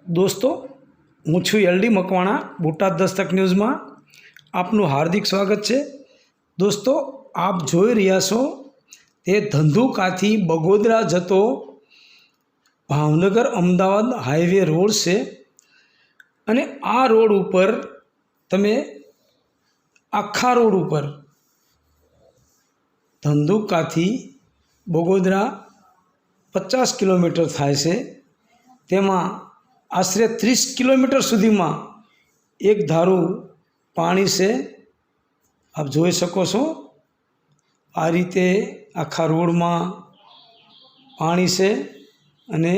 दोस्तों हूँ छूँ LD Makwana Botad Dastak news में आपनु हार्दिक स्वागत है। दोस्तों आप જોઈ રહ્યા છો તે ધંધુકાથી બગોદરા જતો ભાવનગર અમદાવાદ હાઈવે રોડ છે અને આ રોડ ઉપર તમે આખા રોડ ઉપર ધંધુકાથી બગોદરા 50 કિલોમીટર થાય છે। તેમાં आश्रे 30 किलोमीटर सुधी में एक धारू पानी से आप જોઈ શકો છો। आ रीते आखा रोड में पानी से अने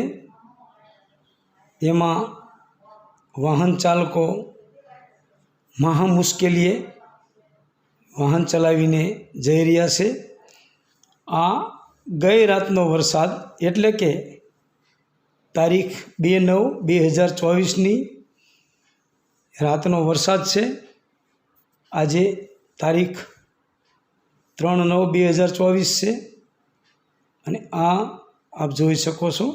एमां वाहन चालको महा मुश्केलीए वाहन चलावीने जई रह्या छे। आ गई रातनो वरसाद एटले के तारीख 2/9/2024 रातनो वरसाद है। आज तारीख 3/9/2024 है अने आ आप जोई सको छो।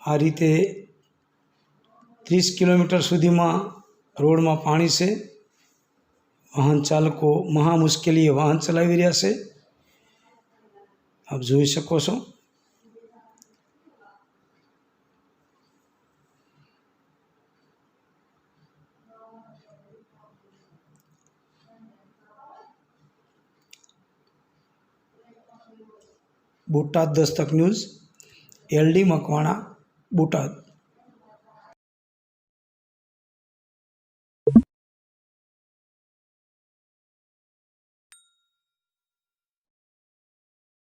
आ रीते 30 किलोमीटर सुधी में रोड में पानी से वाहन चालको महा मुश्केली वाहन चलावी रह्या छे। आप जोई सको छो। Botad Dastak news LD Makwana Botad.